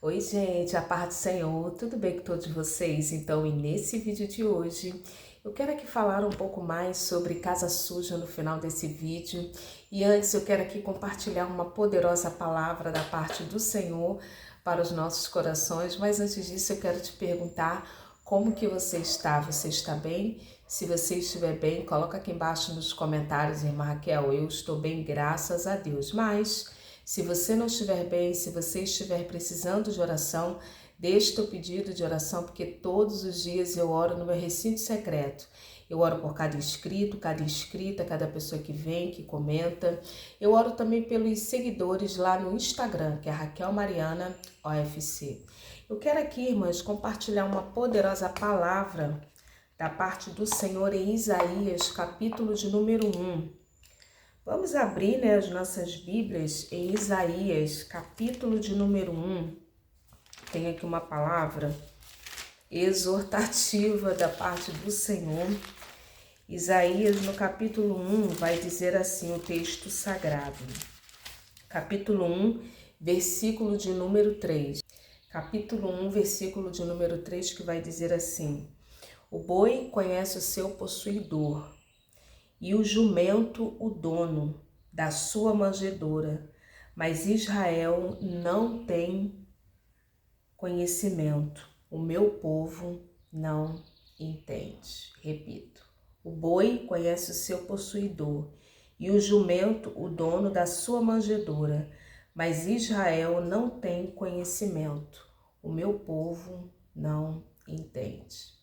Oi, gente, a paz do Senhor, tudo bem com todos vocês? Então, e nesse vídeo de hoje, eu quero aqui falar um pouco mais sobre casa suja no final desse vídeo. E antes, eu quero aqui compartilhar uma poderosa palavra da parte do Senhor para os nossos corações. Mas antes disso, eu quero te perguntar como que você está? Você está bem? Se você estiver bem, coloca aqui embaixo nos comentários, irmã Raquel, eu estou bem, graças a Deus. Mas se você não estiver bem, se você estiver precisando de oração, deixe teu pedido de oração, porque todos os dias eu oro no meu recinto secreto. Eu oro por cada inscrito, cada inscrita, cada pessoa que vem, que comenta. Eu oro também pelos seguidores lá no Instagram, que é Raquel Mariana OFC. Eu quero aqui, irmãs, compartilhar uma poderosa palavra da parte do Senhor em Isaías, capítulo de número 1. Vamos abrir, as nossas Bíblias em Isaías, capítulo de número 1. Tem aqui uma palavra exortativa da parte do Senhor. Isaías, no capítulo 1, vai dizer assim o texto sagrado. Capítulo 1, versículo de número 3. Capítulo 1, versículo de número 3, que vai dizer assim: O boi conhece o seu possuidor, e o jumento o dono da sua manjedoura, mas Israel não tem conhecimento, o meu povo não entende. Repito, o boi conhece o seu possuidor, e o jumento o dono da sua manjedoura, mas Israel não tem conhecimento, o meu povo não entende.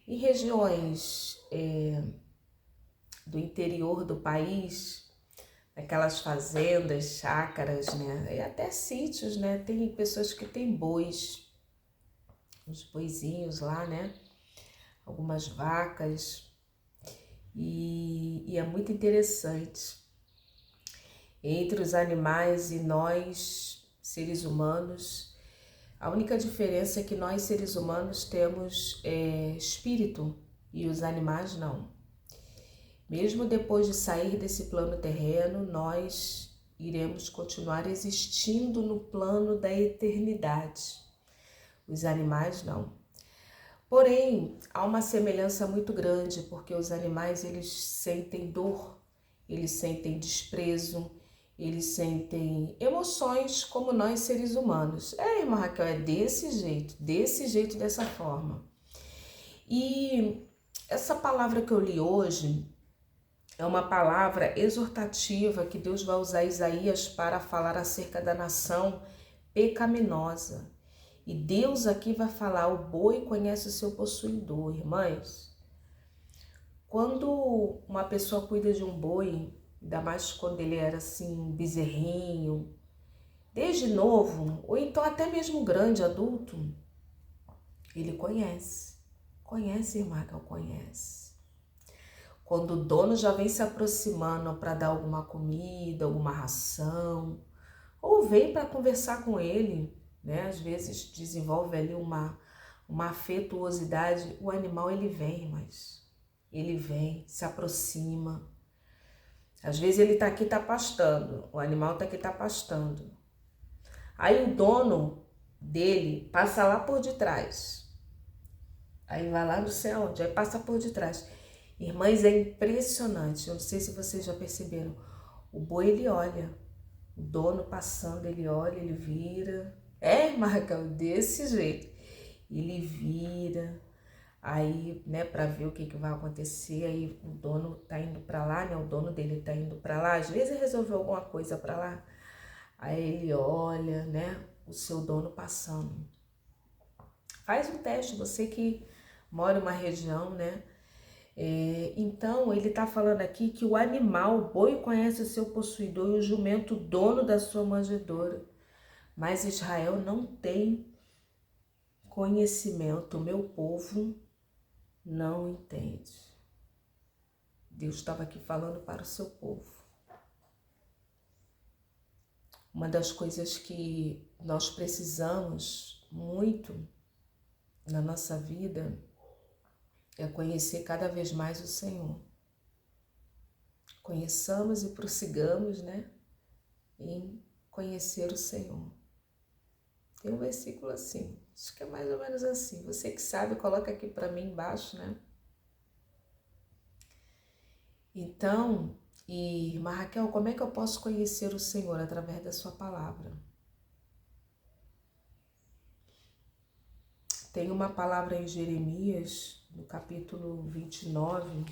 Em regiões do interior do país, aquelas fazendas, chácaras, e até sítios, tem pessoas que têm bois, uns boizinhos lá, algumas vacas, e é muito interessante. Entre os animais e nós, seres humanos, a única diferença é que nós, seres humanos, temos espírito e os animais não. Mesmo depois de sair desse plano terreno, nós iremos continuar existindo no plano da eternidade. Os animais não. Porém, há uma semelhança muito grande, porque os animais, eles sentem dor, eles sentem desprezo, eles sentem emoções como nós, seres humanos. Irmã Raquel, é desse jeito, dessa forma. E essa palavra que eu li hoje é uma palavra exortativa que Deus vai usar Isaías para falar acerca da nação pecaminosa. E Deus aqui vai falar, o boi conhece o seu possuidor, irmãs. Quando uma pessoa cuida de um boi, ainda mais quando ele era assim, um bezerrinho, desde novo, ou então até mesmo grande, adulto, ele conhece. Conhece, irmã, que eu conhece. Quando o dono já vem se aproximando para dar alguma comida, alguma ração, ou vem para conversar com ele, às vezes desenvolve ali uma afetuosidade, o animal ele vem, mas ele vem, se aproxima. Às vezes ele está aqui, está pastando, o animal está aqui, está pastando. Aí o dono dele passa lá por detrás. Aí vai lá no céu, onde? Aí passa por detrás. Irmãs, é impressionante, eu não sei se vocês já perceberam, o boi ele olha, o dono passando, ele olha, ele vira, Marcão, desse jeito, ele vira, aí, para ver o que vai acontecer, aí o dono tá indo para lá, o dono dele tá indo para lá, às vezes resolveu alguma coisa para lá, aí ele olha, o seu dono passando. Faz um teste, você que mora em uma região, então, ele está falando aqui que o animal, o boi conhece o seu possuidor e o jumento o dono da sua manjedoura. Mas Israel não tem conhecimento, o meu povo não entende. Deus estava aqui falando para o seu povo. Uma das coisas que nós precisamos muito na nossa vida é conhecer cada vez mais o Senhor. Conheçamos e prossigamos, em conhecer o Senhor. Tem um versículo assim, acho que é mais ou menos assim. Você que sabe, coloca aqui para mim embaixo, né? Então, irmã Raquel, como é que eu posso conhecer o Senhor através da sua palavra? Tem uma palavra em Jeremias, no capítulo 29.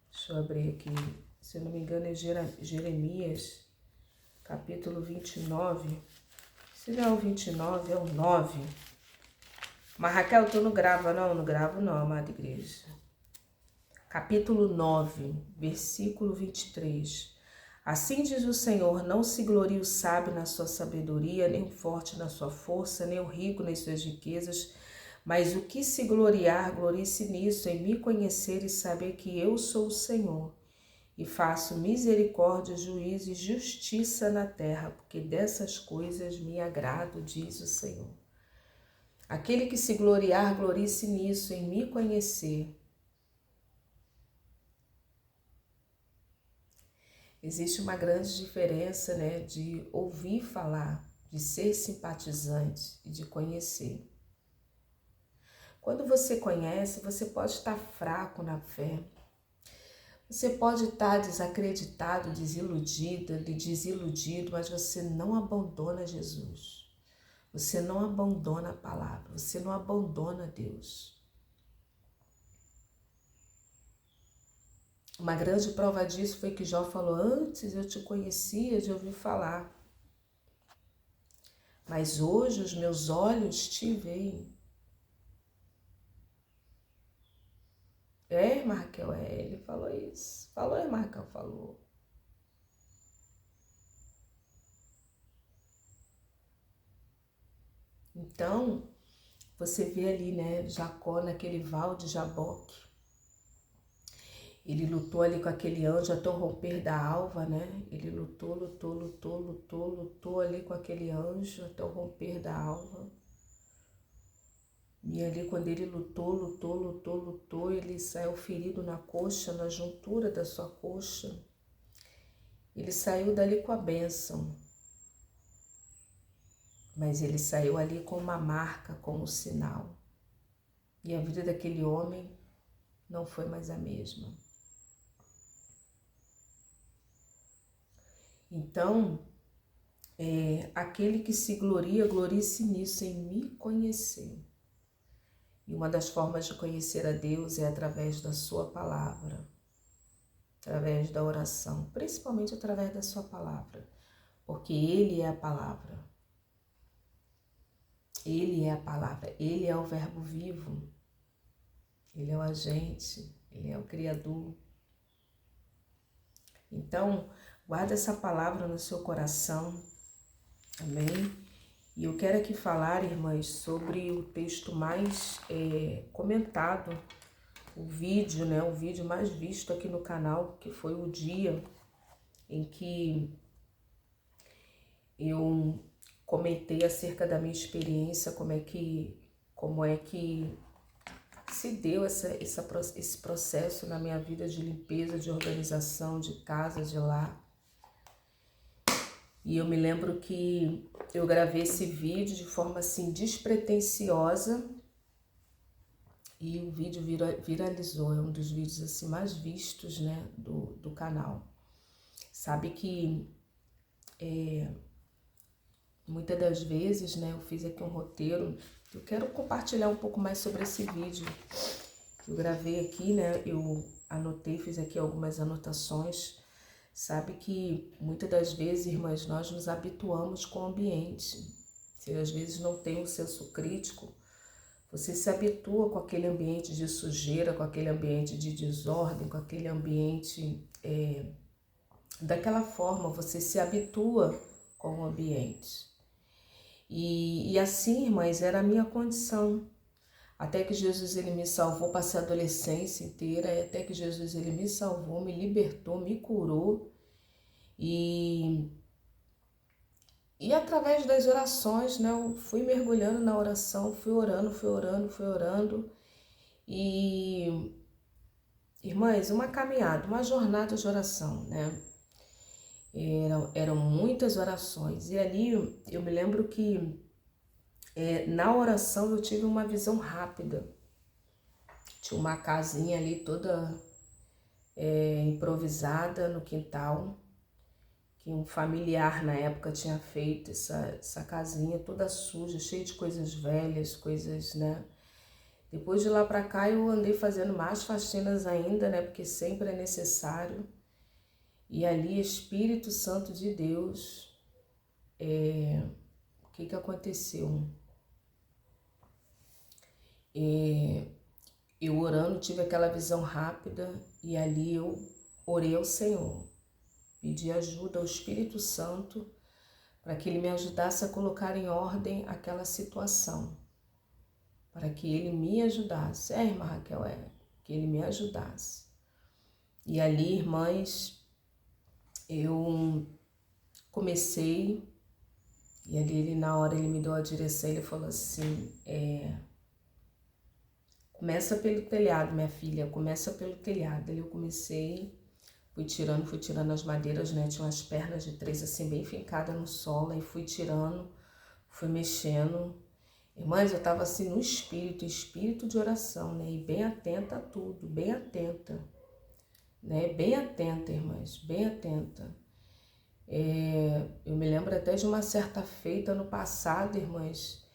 Deixa eu abrir aqui. Se eu não me engano, é Jeremias, capítulo 29. Se não é o 29, é o 9. Mas Raquel, tu não grava não? Não gravo não, amada igreja. Capítulo 9, versículo 23. Assim diz o Senhor, não se glorie o sábio na sua sabedoria, nem o forte na sua força, nem o rico nas suas riquezas, mas o que se gloriar, glorie-se nisso, em me conhecer e saber que eu sou o Senhor, e faço misericórdia, juízo e justiça na terra, porque dessas coisas me agrado, diz o Senhor. Aquele que se gloriar, glorie-se nisso, em me conhecer. Existe uma grande diferença, né, de ouvir falar, de ser simpatizante e de conhecer. Quando você conhece, você pode estar fraco na fé. Você pode estar desacreditado, desiludido, mas você não abandona Jesus. Você não abandona a palavra, você não abandona Deus. Uma grande prova disso foi que Jó falou, antes eu te conhecia de ouvir falar, mas hoje os meus olhos te veem. É, irmã Raquel, ele falou isso. Falou, irmã Raquel, falou. Então, você vê ali, né, Jacó naquele val de Jaboque. Ele lutou ali com aquele anjo até o romper da alva, né? Ele lutou ali com aquele anjo até o romper da alva. E ali quando ele lutou, ele saiu ferido na coxa, na juntura da sua coxa. Ele saiu dali com a bênção. Mas ele saiu ali com uma marca, com um sinal. E a vida daquele homem não foi mais a mesma. Então, aquele que se gloria, glorie-se nisso, em me conhecer. E uma das formas de conhecer a Deus é através da sua palavra, através da oração, principalmente através da sua palavra, porque Ele é a palavra. Ele é a palavra, Ele é o verbo vivo, Ele é o agente, Ele é o Criador. Então, guarda essa palavra no seu coração, amém? E eu quero aqui falar, irmãs, sobre o texto mais comentado, o vídeo, né? O vídeo mais visto aqui no canal, que foi o dia em que eu comentei acerca da minha experiência, como é que se deu esse processo na minha vida de limpeza, de organização, de casa, de lar. E eu me lembro que eu gravei esse vídeo de forma assim despretensiosa e o vídeo viralizou, é um dos vídeos assim mais vistos, né, do canal. Sabe que muitas das vezes, né, eu fiz aqui um roteiro, eu quero compartilhar um pouco mais sobre esse vídeo. Eu gravei aqui, né, eu anotei, fiz aqui algumas anotações. Sabe que muitas das vezes, irmãs, nós nos habituamos com o ambiente. Se às vezes não tem um senso crítico, você se habitua com aquele ambiente de sujeira, com aquele ambiente de desordem, com aquele ambiente daquela forma, você se habitua com o ambiente. E assim, irmãs, era a minha condição. Até que Jesus ele me salvou, passei a adolescência inteira, e até que Jesus ele me salvou, me libertou, me curou. E através das orações, né, eu fui mergulhando na oração, fui orando. E, irmãs, uma caminhada, uma jornada de oração, né? Eram muitas orações. E ali eu me lembro que na oração eu tive uma visão rápida. Tinha uma casinha ali toda improvisada no quintal, que um familiar na época tinha feito essa casinha toda suja, cheia de coisas velhas, coisas, né? Depois de lá para cá eu andei fazendo mais faxinas ainda, né? Porque sempre é necessário. E ali, Espírito Santo de Deus, o que aconteceu? Eu orando, tive aquela visão rápida e ali eu orei ao Senhor. Pedi ajuda ao Espírito Santo para que Ele me ajudasse a colocar em ordem aquela situação. Para que Ele me ajudasse. Irmã Raquel, que Ele me ajudasse. E ali, irmãs, eu comecei, e ali Ele na hora Ele me deu a direção, Ele falou assim, começa pelo telhado, minha filha, começa pelo telhado. Ali eu comecei, fui tirando as madeiras, né? Tinha umas pernas de 3 assim, bem fincadas no solo, aí fui tirando, fui mexendo. Irmãs, eu estava assim no espírito de oração, né? E bem atenta a tudo, bem atenta, né? Bem atenta, irmãs, bem atenta. Eu me lembro até de uma certa feita no passado, irmãs,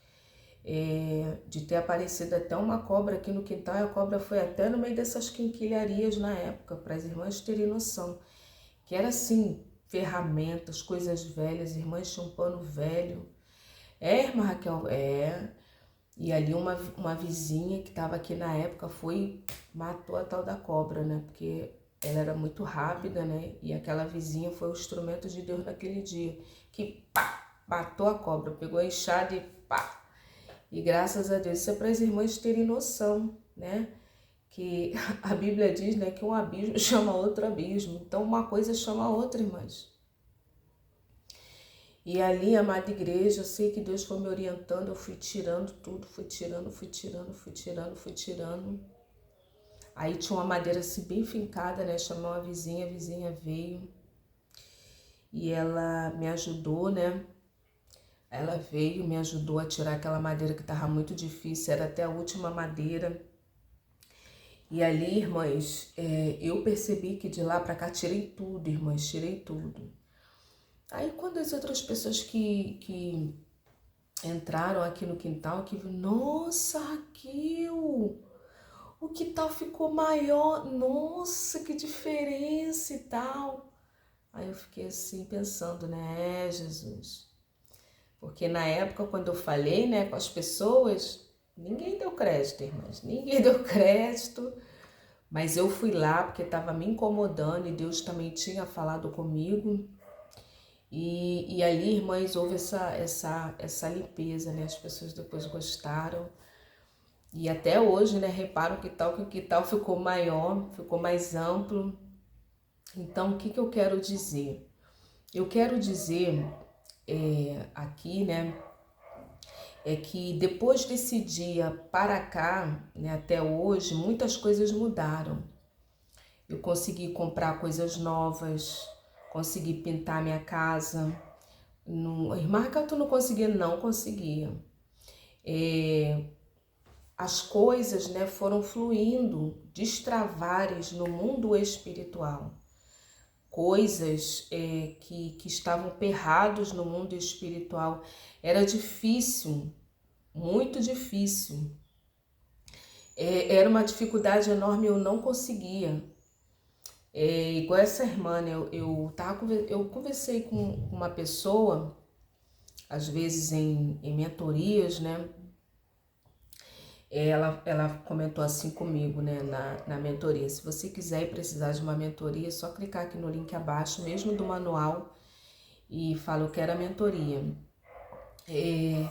de ter aparecido até uma cobra aqui no quintal, e a cobra foi até no meio dessas quinquilharias na época, para as irmãs terem noção, que era assim, ferramentas, coisas velhas, irmãs tinham um pano velho. Irmã Raquel, e ali uma vizinha que estava aqui na época matou a tal da cobra, né, porque ela era muito rápida, né, e aquela vizinha foi o instrumento de Deus naquele dia, que pá, matou a cobra, pegou a enxada e pá. E graças a Deus, isso é para as irmãs terem noção, né? Que a Bíblia diz, né, que um abismo chama outro abismo. Então, uma coisa chama a outra, irmãs. E ali, amada igreja, eu sei que Deus foi me orientando, eu fui tirando tudo, fui tirando. Aí tinha uma madeira assim bem fincada, né? Chamou a vizinha veio e ela me ajudou, né? Ela veio, me ajudou a tirar aquela madeira que estava muito difícil, era até a última madeira. E ali, irmãs, eu percebi que de lá para cá tirei tudo, irmãs, tirei tudo. Aí quando as outras pessoas que entraram aqui no quintal, que viram, nossa, Raquel, o quintal ficou maior, nossa, que diferença e tal. Aí eu fiquei assim pensando, né, Jesus. Porque na época, quando eu falei, né, com as pessoas, ninguém deu crédito, irmãs, ninguém deu crédito. Mas eu fui lá porque estava me incomodando e Deus também tinha falado comigo. E ali, irmãs, houve essa limpeza, né? As pessoas depois gostaram. E até hoje, né, reparam que o quintal ficou maior, ficou mais amplo. Então, o que eu quero dizer? Eu quero dizer aqui, né, que depois desse dia para cá, né, até hoje, muitas coisas mudaram. Eu consegui comprar coisas novas, consegui pintar minha casa. Irmã Raquel, tu não conseguia? Não conseguia. As coisas, né, foram fluindo, destravares no mundo espiritual. Coisas que estavam perrados no mundo espiritual. Era difícil, muito difícil. Era uma dificuldade enorme, eu não conseguia. Igual essa irmã, né? Eu conversei com uma pessoa, às vezes em mentorias, né? Ela comentou assim comigo, né, na mentoria. Se você quiser e precisar de uma mentoria, é só clicar aqui no link abaixo, mesmo do manual, e fala, eu quero a mentoria. Aí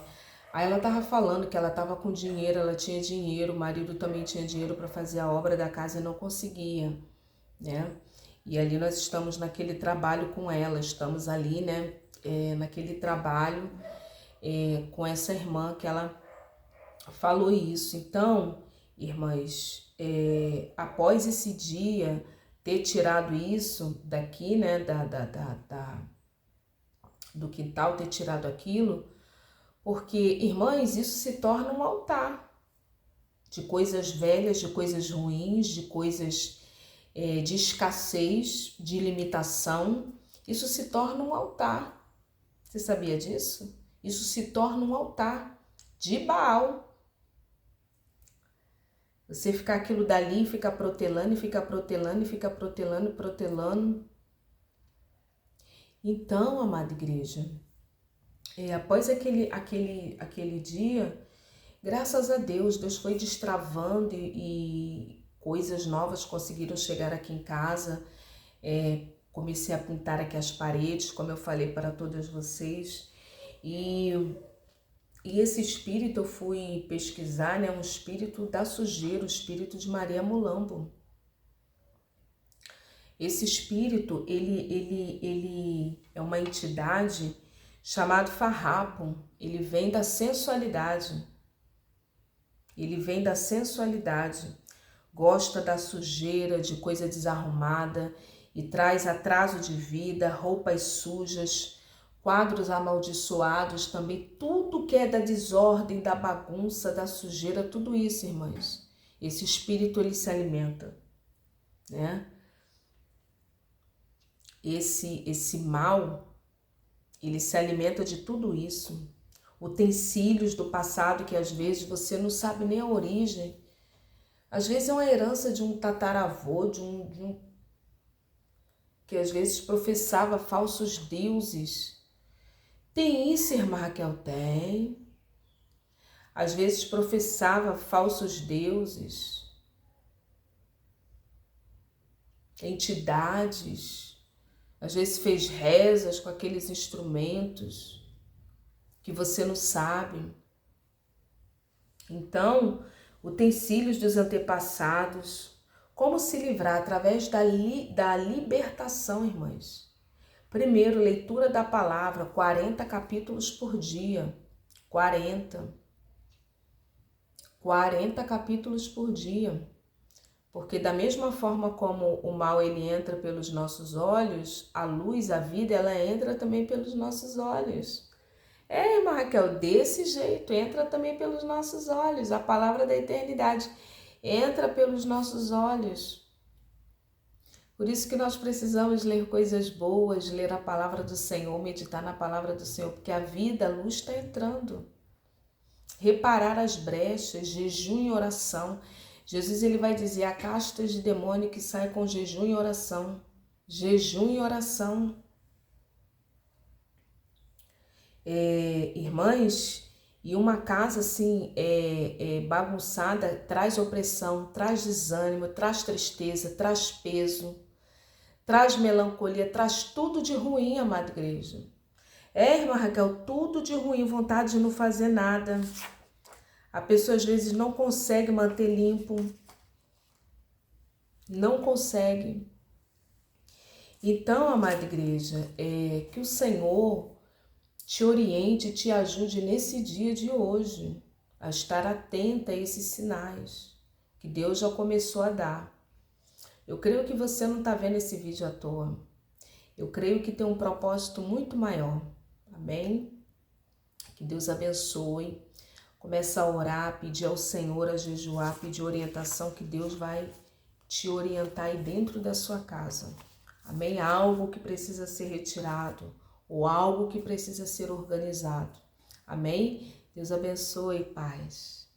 ela tava falando que ela tava com dinheiro, ela tinha dinheiro, o marido também tinha dinheiro para fazer a obra da casa e não conseguia, né? E ali nós estamos naquele trabalho com ela, estamos ali, né, naquele trabalho com essa irmã que ela falou isso. Então, irmãs, após esse dia, ter tirado isso daqui, né, do quintal, ter tirado aquilo, porque, irmãs, isso se torna um altar de coisas velhas, de coisas ruins, de coisas de escassez, de limitação. Isso se torna um altar. Você sabia disso? Isso se torna um altar de Baal. Você ficar aquilo dali, fica protelando, e fica protelando, e fica protelando, protelando. Então, amada igreja, após aquele dia, graças a Deus, Deus foi destravando e coisas novas conseguiram chegar aqui em casa. Comecei a pintar aqui as paredes, como eu falei para todas vocês. E esse espírito eu fui pesquisar, né? Um espírito da sujeira, o espírito de Maria Mulambo. Esse espírito, ele é uma entidade chamada farrapo. Ele vem da sensualidade. Ele vem da sensualidade. Gosta da sujeira, de coisa desarrumada e traz atraso de vida, roupas sujas, quadros amaldiçoados, também tudo que é da desordem, da bagunça, da sujeira, tudo isso, irmãs. Esse espírito, ele se alimenta, né? Esse mal, ele se alimenta de tudo isso. Utensílios do passado que às vezes você não sabe nem a origem. Às vezes é uma herança de um tataravô, que às vezes professava falsos deuses. Tem isso, irmã Raquel? Tem. Às vezes professava falsos deuses, entidades. Às vezes fez rezas com aqueles instrumentos que você não sabe. Então, utensílios dos antepassados, como se livrar através da libertação, irmãs. Primeiro, leitura da palavra, 40 capítulos por dia. 40 capítulos por dia. Porque da mesma forma como o mal ele entra pelos nossos olhos, a luz, a vida, ela entra também pelos nossos olhos. Irmã Raquel, desse jeito, entra também pelos nossos olhos. A palavra da eternidade entra pelos nossos olhos. Por isso que nós precisamos ler coisas boas, ler a palavra do Senhor, meditar na palavra do Senhor, porque a vida, a luz está entrando. Reparar as brechas, jejum e oração. Jesus ele vai dizer, há castas de demônio que saem com jejum e oração. Jejum e oração. Irmãs, e uma casa assim bagunçada traz opressão, traz desânimo, traz tristeza, traz peso, traz melancolia, traz tudo de ruim, amada igreja. Irmã Raquel, tudo de ruim, vontade de não fazer nada. A pessoa às vezes não consegue manter limpo, não consegue. Então, amada igreja, que o Senhor te oriente, te ajude nesse dia de hoje a estar atenta a esses sinais que Deus já começou a dar. Eu creio que você não está vendo esse vídeo à toa. Eu creio que tem um propósito muito maior. Amém? Que Deus abençoe. Começa a orar, pedir ao Senhor, a jejuar, pedir orientação, que Deus vai te orientar aí dentro da sua casa. Amém? Algo que precisa ser retirado ou algo que precisa ser organizado. Amém? Deus abençoe, paz.